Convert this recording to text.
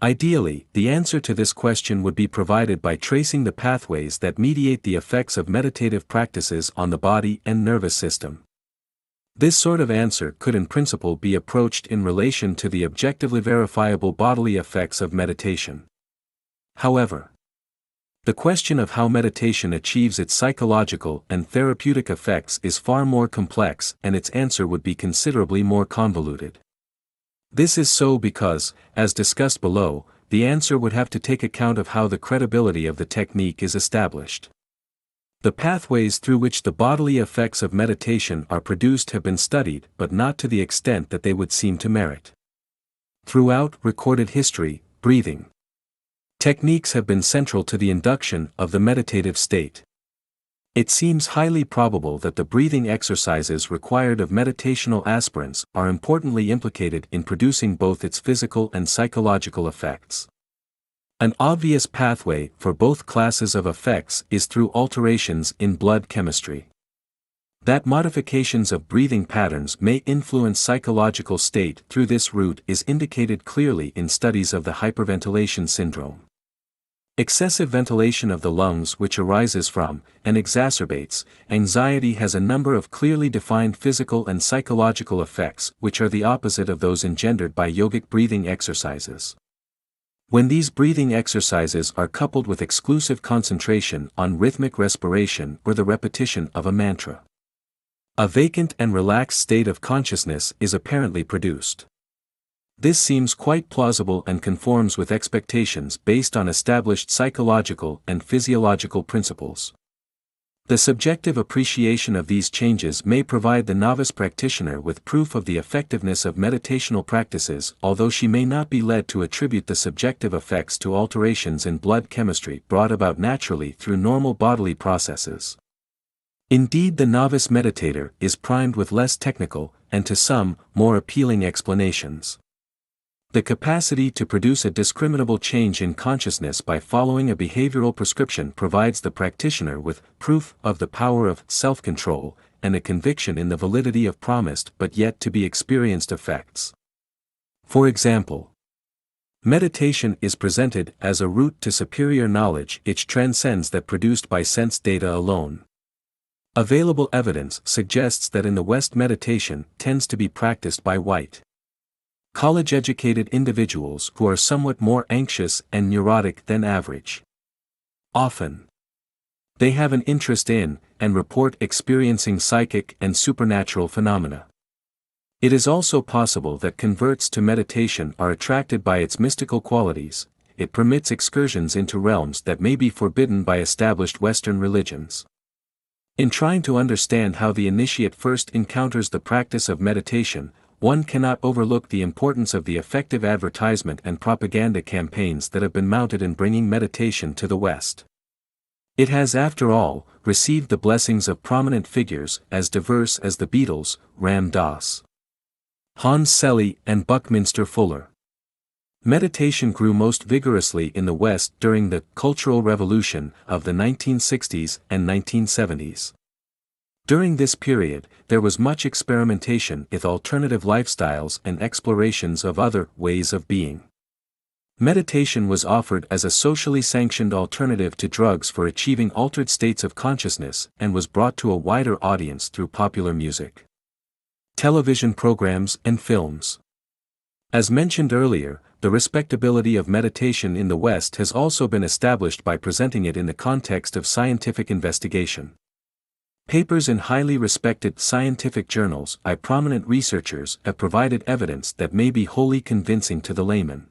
Ideally, the answer to this question would be provided by tracing the pathways that mediate the effects of meditative practices on the body and nervous system. This sort of answer could in principle be approached in relation to the objectively verifiable bodily effects of meditation. However, the question of how meditation achieves its psychological and therapeutic effects is far more complex, and its answer would be considerably more convoluted. This is so because, as discussed below, the answer would have to take account of how the credibility of the technique is established. The pathways through which the bodily effects of meditation are produced have been studied, but not to the extent that they would seem to merit. Throughout recorded history, breathing techniques have been central to the induction of the meditative state. It seems highly probable that the breathing exercises required of meditational aspirants are importantly implicated in producing both its physical and psychological effects. An obvious pathway for both classes of effects is through alterations in blood chemistry. That modifications of breathing patterns may influence psychological state through this route is indicated clearly in studies of the hyperventilation syndrome. Excessive ventilation of the lungs, which arises from, and exacerbates, anxiety, has a number of clearly defined physical and psychological effects, which are the opposite of those engendered by yogic breathing exercises. When these breathing exercises are coupled with exclusive concentration on rhythmic respiration or the repetition of a mantra, a vacant and relaxed state of consciousness is apparently produced. This seems quite plausible and conforms with expectations based on established psychological and physiological principles. The subjective appreciation of these changes may provide the novice practitioner with proof of the effectiveness of meditational practices, although she may not be led to attribute the subjective effects to alterations in blood chemistry brought about naturally through normal bodily processes. Indeed, the novice meditator is primed with less technical, and to some, more appealing explanations. The capacity to produce a discriminable change in consciousness by following a behavioral prescription provides the practitioner with proof of the power of self-control, and a conviction in the validity of promised but yet to be experienced effects. For example, meditation is presented as a route to superior knowledge which transcends that produced by sense data alone. Available evidence suggests that in the West meditation tends to be practiced by white, college-educated individuals who are somewhat more anxious and neurotic than average. Often, they have an interest in, and report experiencing psychic and supernatural phenomena. It is also possible that converts to meditation are attracted by its mystical qualities. It permits excursions into realms that may be forbidden by established Western religions. In trying to understand how the initiate first encounters the practice of meditation, one cannot overlook the importance of the effective advertisement and propaganda campaigns that have been mounted in bringing meditation to the West. It has, after all, received the blessings of prominent figures as diverse as the Beatles, Ram Dass, Hans Selye, and Buckminster Fuller. Meditation grew most vigorously in the West during the Cultural Revolution of the 1960s and 1970s. During this period, there was much experimentation with alternative lifestyles and explorations of other ways of being. Meditation was offered as a socially sanctioned alternative to drugs for achieving altered states of consciousness and was brought to a wider audience through popular music, television programs, and films. As mentioned earlier, the respectability of meditation in the West has also been established by presenting it in the context of scientific investigation. Papers in highly respected scientific journals by prominent researchers have provided evidence that may be wholly convincing to the layman.